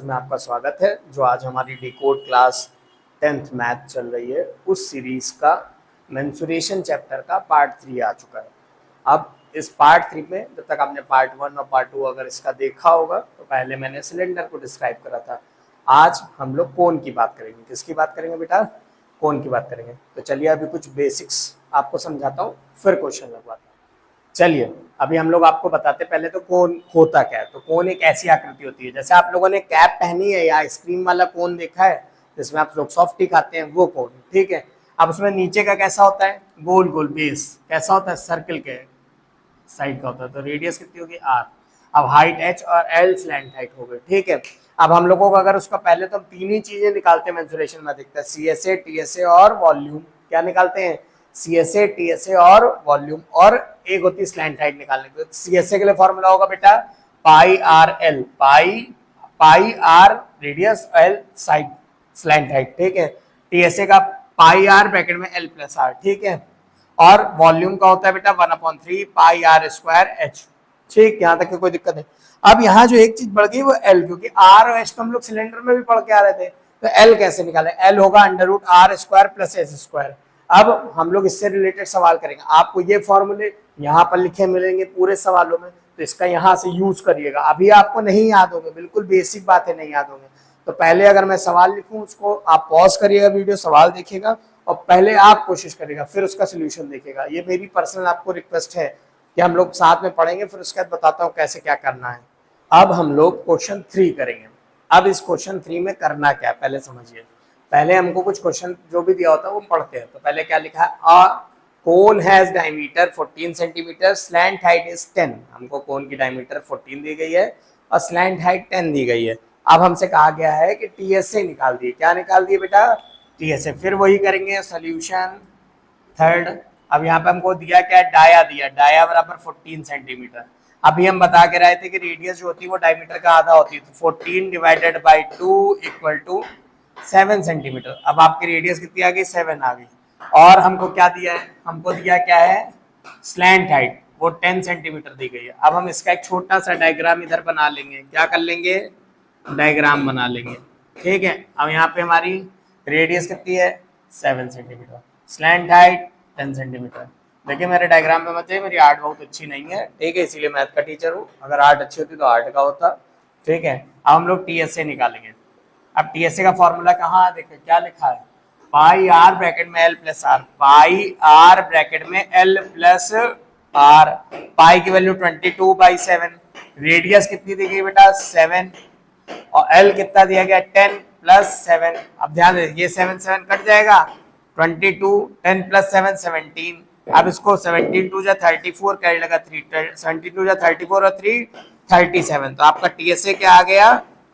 Classes में आपका स्वागत है। जो आज हमारी डिकोड क्लास 10th मैथ चल रही है, उस सीरीज का मेंसुरेशन चैप्टर का पार्ट 3 आ चुका है। अब इस पार्ट 3 में जब तक आपने पार्ट 1 और पार्ट 2 अगर इसका देखा होगा तो पहले मैंने सिलेंडर को डिस्क्राइब करा था। आज हम लोग कोन की बात करेंगे। किसकी बात करेंगे बेटा? कोन की बात करेंगे। तो चलिए अभी कुछ बेसिक्स आपको समझाता हूँ, फिर क्वेश्चन लगवाता हूँ। चलिए अभी हम लोग आपको बताते, पहले तो कोन होता क्या है। तो कोन एक ऐसी आकृति होती है, जैसे आप लोगों ने कैप पहनी है या आइसक्रीम वाला कोन देखा है जिसमें आप लोग सॉफ्टी खाते हैं, वो कोन, ठीक है। अब उसमें नीचे का कैसा होता है? गोल गोल बेस कैसा होता है? सर्कल के साइड का होता है। तो रेडियस कितनी होगी? आर। अब हाइट एच और एल स्लैंट हाइट हो गई, ठीक है। अब हम लोगों को अगर उसका पहले तो हम तीन ही चीजें निकालते हैं मेंसुरेशन में, देखते हैं CSA, TSA और वॉल्यूम। क्या निकालते हैं? CSA, TSA और वॉल्यूम, और एक होती है स्लैंट हाइट निकालने के लिए। CSA के लिए फॉर्मूला होगा बेटा pi R L, pi R radius, L side slant height, ठीक है। TSA का पाई आर ब्रैकेट में एल प्लस आर, ठीक है। और वॉल्यूम का होता है बेटा 1/3 पाई आर स्क्वायर एच, ठीक। यहाँ तक की कोई दिक्कत नहीं। अब यहाँ जो एक चीज बढ़ गई वो एल, क्योंकि आर और एच तो हम लोग सिलेंडर में भी पढ़ के आ रहे थे। तो एल कैसे निकाले? एल होगा √r² + s²। अब हम लोग इससे रिलेटेड सवाल करेंगे। आपको ये फॉर्मूले यहाँ पर लिखे मिलेंगे पूरे सवालों में, तो इसका यहाँ से यूज करिएगा। अभी आपको नहीं याद होंगे, बिल्कुल बेसिक बात है, नहीं याद होंगे। तो पहले अगर मैं सवाल लिखूं उसको आप पॉज करिएगा, वीडियो सवाल देखिएगा और पहले आप कोशिश करिएगा, फिर उसका सोल्यूशन देखिएगा। ये मेरी पर्सनल आपको रिक्वेस्ट है कि हम लोग साथ में पढ़ेंगे, फिर उसके बाद बताता हूँ कैसे क्या करना है। अब हम लोग क्वेश्चन 3 करेंगे। अब इस क्वेश्चन 3 में करना क्या है पहले समझिए। पहले हमको कुछ क्वेश्चन जो भी दिया होता है वो पढ़ते हैं। तो पहले क्या लिखा है? A cone has diameter 14 centimetre, slant height is 10। हमको कोन की डायमीटर 14 दी गई है और स्लैंट हाइट 10 दी गई है। अब हमसे कहा गया है कि TSA निकाल दिए। क्या निकाल दिए बेटा? TSA। फिर वही करेंगे सोल्यूशन थर्ड। अब यहाँ पे हमको दिया क्या? डाया दिया, डाया बराबर 14 सेंटीमीटर। अभी हम बता के रहे थे कि रेडियस जो होती है वो डायमीटर का आधा होती है, तो 14 / 2 = 7 सेंटीमीटर। अब आपकी रेडियस कितनी आ गई? 7 आ गई। और हमको क्या दिया है? हमको दिया क्या है? स्लैंट हाइट, वो 10 सेंटीमीटर दी गई है। अब हम इसका एक छोटा सा डायग्राम इधर बना लेंगे। क्या कर लेंगे? डायग्राम बना लेंगे, ठीक है। अब यहाँ पे हमारी रेडियस कितनी है? 7 सेंटीमीटर, स्लैंट हाइट 10 सेंटीमीटर। देखिए मेरे डायग्राम में मत जाइए, मेरी आर्ट बहुत अच्छी नहीं है, ठीक है, इसीलिए मैथ का टीचर हूँ। अगर आर्ट अच्छी होती तो आर्ट का होता, ठीक है। अब हम लोग TSA निकालेंगे। अब TSA का फॉर्मूला कहाँ है? देखिए क्या लिखा है, पाई आर ब्रैकेट में L plus r, pi are bracket में एल प्लस आर। पाई की वैल्यू 22/7, रेडियस कितनी दी गई बेटा? 7, और एल कितना दिया गया? 10 + 7। अब ध्यान दे, ये 7 7 कट जाएगा, 22, 10 + 7 17। अब इसको 17 2 जा 34 कर लेगा, 3 17 2 जा 34 और 3 37। तो आपका TSA क्या आ गया?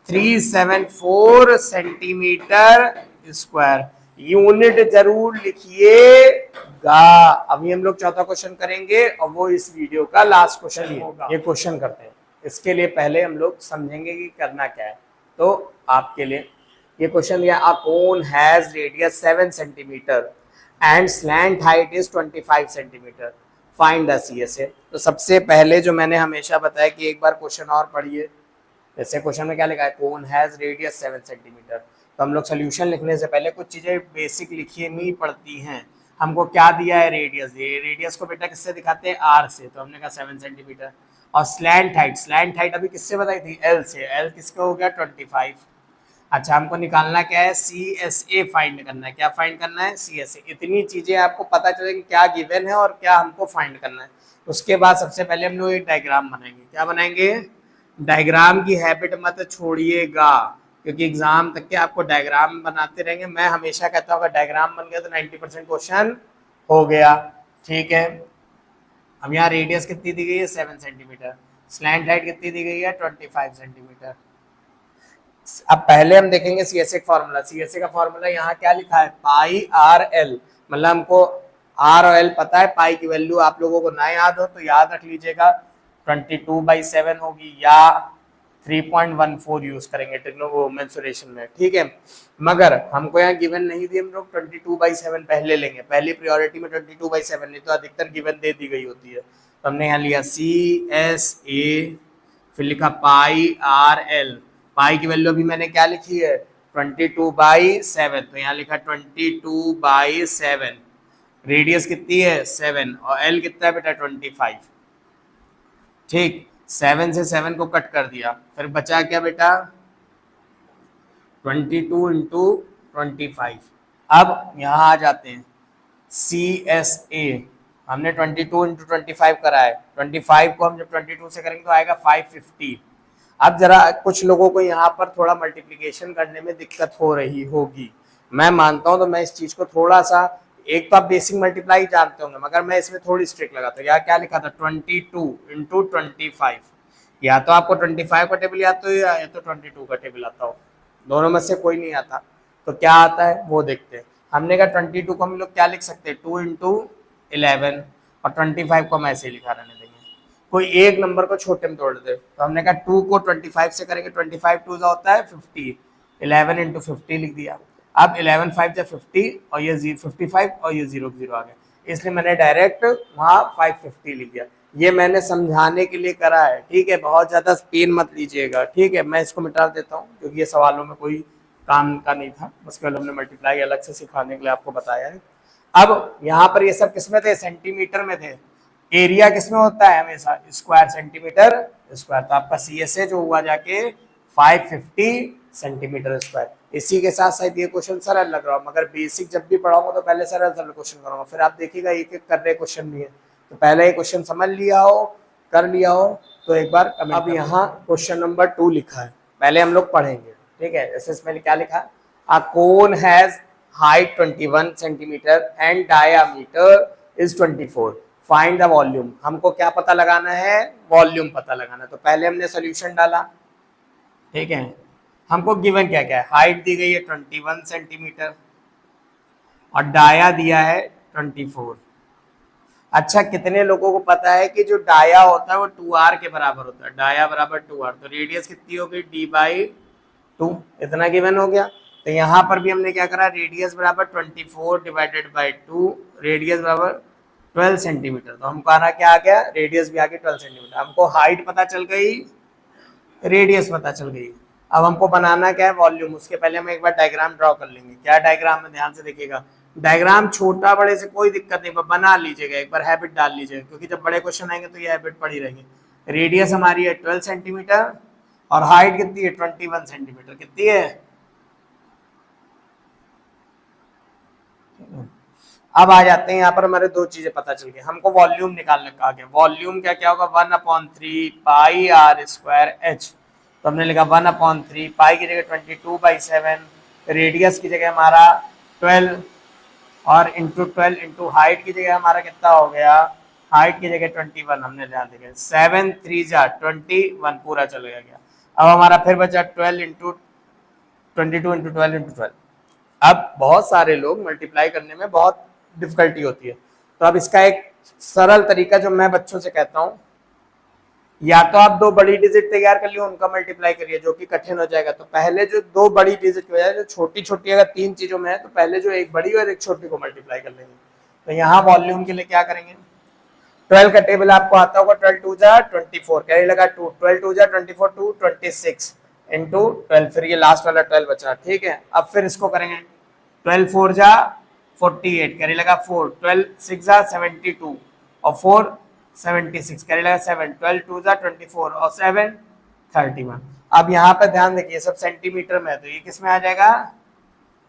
374 सेंटीमीटर स्क्वायर। यूनिट जरूर लिखिएगा। अभी हम लोग चौथा क्वेश्चन करेंगे और वो इस वीडियो का लास्ट क्वेश्चन ही होगा। ये क्वेश्चन करते हैं, इसके लिए पहले हम लोग समझेंगे कि करना क्या है। तो आपके लिए ये क्वेश्चन दिया, a cone has radius 7 centimetre and slant height is 25 centimetre, find the CSA। तो सबसे पहले जो मैंने हमेशा बताया कि एक बार क्वेश्चन और पढ़िए। जैसे क्वेश्चन में क्या लिखा है? कोन हैज रेडियस 7 सेंटीमीटर। तो हम लोग सोल्यूशन लिखने से पहले कुछ चीजें बेसिक लिखनी पड़ती हैं। हमको क्या दिया है? रेडियस। ये रेडियस को बेटा किससे दिखाते हैं? आर से, तो हमने कहा 7 सेंटीमीटर। और स्लैंट हाइट, स्लैंट हाइट अभी किससे बताई थी? एल से। एल किसका हो गया? 25। अच्छा हमको निकालना क्या है? CSA फाइंड करना है। क्या फाइंड करना है? CSA। इतनी चीजें आपको पता चलेगी क्या गिवन है और क्या हमको फाइंड करना है। उसके बाद सबसे पहले हम लोग एक डायग्राम बनाएंगे। क्या बनाएंगे? डायग्राम की हैबिट मत छोड़िएगा, क्योंकि एग्जाम तक के आपको डायग्राम बनाते रहेंगे। मैं हमेशा कहता हूँ अगर डायग्राम बन गया तो 90% क्वेश्चन हो गया, ठीक है। अब यहाँ रेडियस कितनी दी गई है? 7 सेंटीमीटर। स्लैंट हाइट कितनी दी गई है? 25 सेंटीमीटर। अब पहले हम देखेंगे CSA का फॉर्मूला। CSA का फॉर्मूला यहाँ क्या लिखा है? पाई आर एल, मतलब हमको आर और एल पता है। पाई की वैल्यू आप लोगों को ना याद हो तो याद रख लीजिएगा, 22/7 होगी या 3.14 यूज करेंगे मेंसुरेशन में, ठीक है। मगर हमको यहाँ गिवन नहीं दी, हम लोग 22/7 पहले लेंगे। पहली प्रायोरिटी में 22/7, नहीं तो अधिकतर गिवन दे दी गई होती है। तो हमने यहाँ लिया CSA, फिर लिखा पाई आर एल। पाई की वैल्यू अभी मैंने क्या लिखी है 22/7, तो यहाँ लिखा 22/7। रेडियस कितनी है 7 और एल कितना है बेटा 25। ठीक, 7 से 7 को कट कर दिया, फिर बचा क्या बेटा 22 इंटू 25। अब यहाँ आ जाते हैं सी एस ए, हमने 22 इंटू 25 करा है, 25 को हम जब 22 से करेंगे तो आएगा 550। अब जरा कुछ लोगों को यहाँ पर थोड़ा मल्टीप्लिकेशन करने में दिक्कत हो रही होगी, मैं मानता हूँ, तो मैं इस चीज को थोड़ा सा, एक तो आप बेसिक मल्टीप्लाई जानते होंगे, मगर मैं इसमें थोड़ी स्ट्रिक्ट लगाता हूँ। यहाँ क्या लिखा था 22 इंटू 25, या तो आपको 25 का टेबल आता हो या तो 22 का टेबल आता हो, दोनों में से कोई नहीं आता। तो क्या आता है वो देखते हैं। हमने कहा 22 को हम लोग क्या लिख सकते हैं 2 इंटू 11, और 25 को हम ऐसे ही लिखा रहने देंगे, कोई एक नंबर को छोटे में तोड़ दे। तो हमने कहा 2 को 25 से करेंगे, 25 2 होता है 50, 11 इंटू 50 लिख दिया। अब 11 5 जा 50 और ये 55 और ये 0 0 आ गया, इसलिए मैंने डायरेक्ट वहाँ 550 लिख दिया। ये मैंने समझाने के लिए करा है, ठीक है, बहुत ज़्यादा पेन मत लीजिएगा, ठीक है। मैं इसको मिटा देता हूँ क्योंकि ये सवालों में कोई काम का नहीं था, बस केवल हमने मल्टीप्लाई अलग से सिखाने के लिए आपको बताया है। अब यहाँ पर ये सब किस में थे, सेंटीमीटर में थे। एरिया किस में होता है हमेशा, स्क्वायर सेंटीमीटर स्क्वायर, तो आपका सी एस ए जो हुआ जाके 550 सेंटीमीटर स्क्वायर। इसी के साथ साथ ये क्वेश्चन सरल लग रहा हो, मगर बेसिक जब भी पढ़ाऊंगा तो पहले सरल सरल क्वेश्चन करूंगा, फिर आप देखिएगा एक एक कर रहे क्वेश्चन भी है, तो पहले ये क्वेश्चन समझ लिया हो, कर लिया हो तो एक बार। अब यहाँ क्वेश्चन नंबर 2 लिखा है, पहले हम लोग पढ़ेंगे, ठीक है। जैसे इसमें क्या लिखा, a cone has height 21 centimetre and diameter is 24, find the volume. हमको क्या पता लगाना है, वॉल्यूम पता लगाना है। तो पहले हमने सोल्यूशन डाला, ठीक है। हमको गिवन क्या क्या है, हाइट दी गई है 21 सेंटीमीटर और डाया दिया है 24। अच्छा, कितने लोगों को पता है कि जो डाया होता है वो 2r के बराबर होता है, डाया बराबर 2r, तो रेडियस कितनी हो गई d/2, इतना गिवन हो गया। तो यहाँ पर भी हमने क्या करा, रेडियस बराबर 24 डिवाइडेड बाई 2, रेडियस बराबर 12 सेंटीमीटर। तो हमको आना क्या आ गया, रेडियस भी आ गई 12 सेंटीमीटर। हमको हाइट पता चल गई, रेडियस पता चल गई। अब हमको बनाना क्या है, वॉल्यूम। उसके पहले हम एक बार डायग्राम ड्रॉ कर लेंगे। क्या डायग्राम है, ध्यान से देखिएगा, डायग्राम छोटा बड़े से कोई दिक्कत नहीं, बना लीजिएगा, एक बार हैबिट डाल लीजिएगा, क्योंकि जब बड़े क्वेश्चन आएंगे तो ये हैबिट पड़ी रहेगी। रेडियस हमारी है 12 सेंटीमीटर और हाइट कितनी है 21 सेंटीमीटर, कितनी है। अब आ जाते हैं यहाँ पर, हमारे दो चीजें पता चल गई, हमको वॉल्यूम निकालने का आ गया। वॉल्यूम क्या क्या होगा, 1/3 पाई आर स्क्वायर एच। तो हमने लिखा 1/3, पाई की जगह 22/7, रेडियस की जगह हमारा 12 और इंटू 12 इंटू हाइट की जगह हमारा कितना हो गया, हाइट की जगह 21 हमने ध्यान दिया, 7 3 जा 21 पूरा चला गया। अब हमारा फिर बचा 12 इंटू 22 इंटू 12 इंटू 12। अब बहुत सारे लोग मल्टीप्लाई करने में बहुत डिफिकल्टी होती है, तो अब इसका एक सरल तरीका जो मैं बच्चों से कहता हूँ, या तो आप दो बड़ी डिजिट तैयार कर लियो, उनका मल्टीप्लाई करिए, जो कि कठिन हो जाएगा। तो पहले जो दो बड़ी डिजिट की बजाय जो छोटी छोटी अगर 3 चीजों में है, तो पहले जो एक बड़ी और एक छोटी को मल्टीप्लाई कर लेंगे। तो यहाँ वॉल्यूम के लिए क्या करेंगे, 12 का टेबल आपको आता होगा, 12 2 जा 24, कैरी लगा 2, 12 2 जा 24, 2 26 इंटू 12, फिर ये लास्ट वाला 12 बचा, ठीक है। अब फिर इसको करेंगे, 12 4 जा 48, कैरी लगा 4, 12 6 जा 72 और 4 76, कैरी लगा 7, 12 2 जा 24 और 7 31। अब यहाँ पे ध्यान देखिए, सब सेंटीमीटर में है, तो ये किस में आ जाएगा,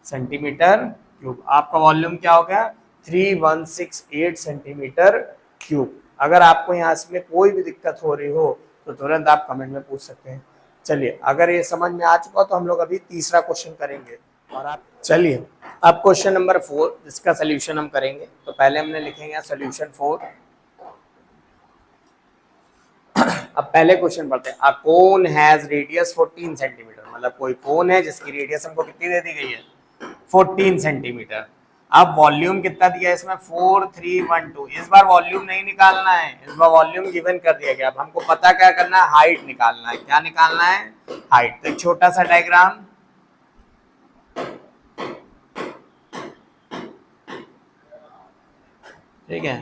सेंटीमीटर क्यूब। आपका वॉल्यूम क्या हो गया 3168 सेंटीमीटर क्यूब। अगर आपको यहाँ इसमें कोई भी दिक्कत हो रही हो तो तुरंत आप कमेंट में पूछ सकते हैं। चलिए, अगर ये समझ में आ चुका तो हम लोग अभी तीसरा क्वेश्चन करेंगे। और आप चलिए, अब क्वेश्चन नंबर 4 जिसका सोल्यूशन हम करेंगे, तो पहले हमने लिखेंगे सोल्यूशन 4। अब पहले क्वेश्चन पढ़ते हैं, अ कोन हैज रेडियस 14 सेंटीमीटर, मतलब कोई कोन है जिसकी रेडियस हमको कितनी दे दी गई है 14 सेंटीमीटर। अब वॉल्यूम कितना दिया है इसमें 4312। इस बार वॉल्यूम नहीं निकालना है, इस बार वॉल्यूम गिवन कर दिया गया। अब हमको पता क्या करना है, हाइट निकालना है। क्या निकालना है, हाइट। तो एक छोटा सा डायग्राम, ठीक है।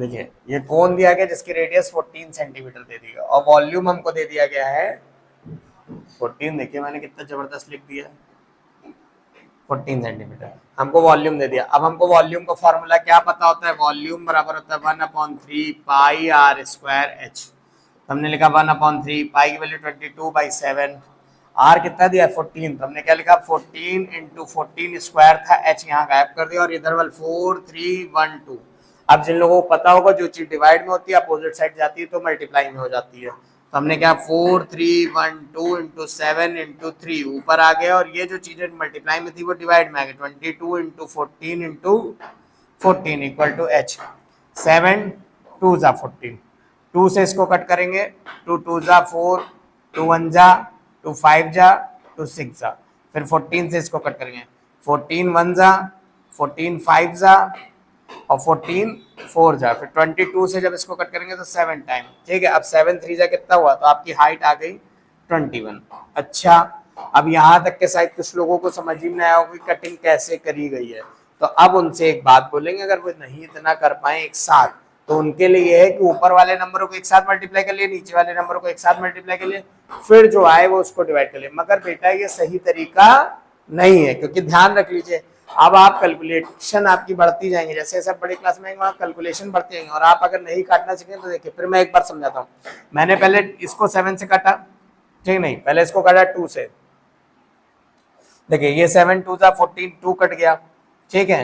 देखिए ये कोन दिया गया जिसकी रेडियस 14 सेंटीमीटर दे दी गई और वॉल्यूम हमको दे दिया गया है 14। देखिए मैंने कितना जबरदस्त लिख दिया, 14 सेंटीमीटर हमको वॉल्यूम दे दिया। अब हमको वॉल्यूम का फॉर्मूला क्या पता होता है, वॉल्यूम बराबर होता है 1/3 पाई आर स्क्वायर एच। हमने लिखा 1/3 पाई की वैल्यू 22/7, आर कितना दिया 14, तो हमने क्या लिखा 14 इंटू 14 स्क्वायर था, एच यहाँ गायब कर दिया और इधर वाल 4312। अब जिन लोगों को पता होगा जो चीज डिवाइड में होती है अपोजिट साइड जाती है तो मल्टीप्लाई में हो जाती है, तो हमने क्या 4312 इंटू 7 इंटू 3 ऊपर आ गया और ये जो चीजें मल्टीप्लाई में थी वो डिवाइड में आ गई, 22 into 14 into 14 equal to H. 7 2 जा 14, 2 से इसको कट करेंगे, 2 2 जा 4, 2 1 जा 2 5 जा 2 6 जा, फिर 14 से इसको कट करेंगे, 14 1 जा 14 5 जा और 14 4 जा, फिर 22 से जब इसको कट करेंगे तो 7 टाइम, ठीक है। अब 7 3 जा कितना हुआ, तो आपकी हाइट आ गई 21। अच्छा अब यहाँ तक के शायद कुछ लोगों को समझ ही नहीं आया होगा कि कटिंग कैसे करी गई है, तो अब उनसे एक बात बोलेंगे, अगर वो नहीं इतना कर पाए एक साथ तो उनके लिए ये है कि ऊपर वाले नंबरों को एक साथ मल्टीप्लाई कर लिए, नीचे वाले नंबरों को एक साथ मल्टीप्लाई कर लिए, फिर जो आए वो उसको डिवाइड कर लिए। मगर बेटा ये सही तरीका नहीं है, क्योंकि ध्यान रख लीजिए अब आप कैलकुलेशन आपकी बढ़ती जाएंगे, जैसे जैसे बड़ी क्लास में वहाँ कैलकुलेशन बढ़ती जाएंगे और आप अगर नहीं काटना सीखें तो देखिए फिर मैं एक बार समझाता हूँ। मैंने पहले इसको 7 से काटा, ठीक नहीं, पहले इसको काटा 2 से, देखिए ये 7 2 जा 14, 2 कट गया, ठीक है,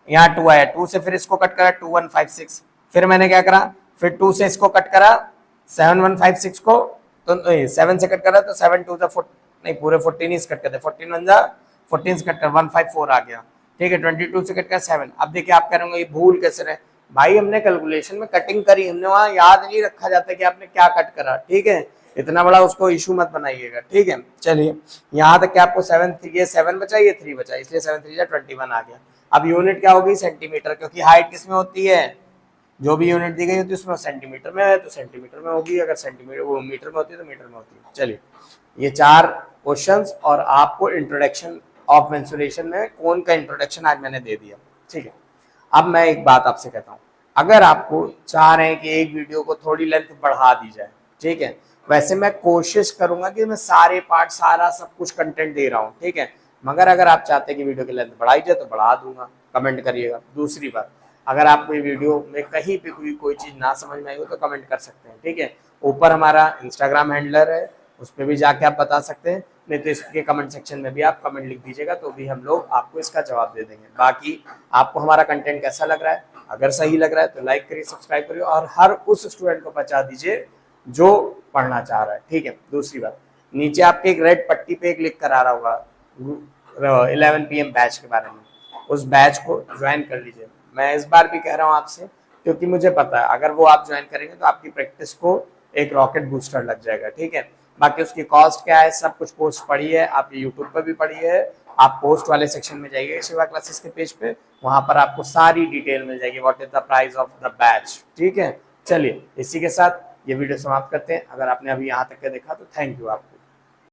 यहाँ 2 आया, 2 से फिर इसको कट करा 2 1 5 6, फिर मैंने क्या करा फिर 2 से इसको कट करा 7 1 5 6 को, तो 7 से कट करा तो 7 2 जा 4, नहीं पूरे 14 ही कट करते, 14 1 जा 14 से कट कर 154 आ गया, ठीक है, 22 से कट कर 7। अब देखिए आप कह रहे होंगे ये भूल कैसे रहे, भाई हमने कैलकुलेशन में कटिंग करी, हमने वहां याद नहीं रखा जाता कि आपने क्या कट करा, ठीक है, इतना बड़ा उसको इशू मत बनाइएगा, ठीक है। चलिए यहाँ तक क्या आपको 7 ये 7 बचा ये 3 बचा, इसलिए 7 3 जा 21 आ गया। अब यूनिट क्या होगी सेंटीमीटर, क्योंकि हाइट किसमें होती है, जो भी यूनिट दी गई होती है उसमें सेंटीमीटर में है तो सेंटीमीटर में होगी, अगर सेंटीमीटर वो मीटर में होती है तो मीटर में होती है। चलिए ये 4 क्वेश्चंस और आपको इंट्रोडक्शन ऑफ मेंसुरेशन में कोन का इंट्रोडक्शन आज मैंने दे दिया, ठीक है। अब मैं एक बात आपसे कहता हूँ, अगर आपको चाह रहे हैं कि एक वीडियो को थोड़ी लेंथ बढ़ा दी जाए, ठीक है, वैसे मैं कोशिश करूंगा कि मैं सारे पार्ट सारा सब कुछ कंटेंट दे रहा हूँ, ठीक है, मगर अगर आप चाहते हैं कि वीडियो की लेंथ बढ़ाई जाए तो बढ़ा दूंगा, कमेंट करिएगा। दूसरी बात, अगर आपको वीडियो में कहीं पे कोई चीज़ ना समझ में आई हो तो कमेंट कर सकते हैं, ठीक है। ऊपर हमारा इंस्टाग्राम हैंडलर है, उस पर भी जाके आप बता सकते हैं, नहीं तो इसके कमेंट सेक्शन में भी आप कमेंट लिख दीजिएगा तो भी हम लोग आपको इसका जवाब दे देंगे। बाकी आपको हमारा कंटेंट कैसा लग रहा है, अगर सही लग रहा है तो लाइक करिए, सब्सक्राइब करिए और हर उस स्टूडेंट को पहुंचा दीजिए जो पढ़ना चाह रहा है, ठीक है। दूसरी बात, नीचे आपके एक रेड पट्टी पे एक लिख कर आ रहा होगा 11 PM बैच के बारे में, उस बैच को ज्वाइन कर लीजिए। मैं इस बार भी कह रहा हूँ आपसे, क्योंकि मुझे पता है अगर वो आप ज्वाइन करेंगे तो आपकी प्रैक्टिस को एक रॉकेट बूस्टर लग जाएगा, ठीक है। बाकी उसकी कॉस्ट क्या है सब कुछ पोस्ट पड़ी है, आप यूट्यूब पर भी पड़ी है, आप पोस्ट वाले सेक्शन में जाइए शिवा क्लासेस के पेज पे, वहां पर आपको सारी डिटेल मिल जाएगी, what is the price of the batch, ठीक है। चलिए इसी के साथ ये वीडियो समाप्त करते हैं। अगर आपने अभी यहाँ तक के देखा तो थैंक यू आपको।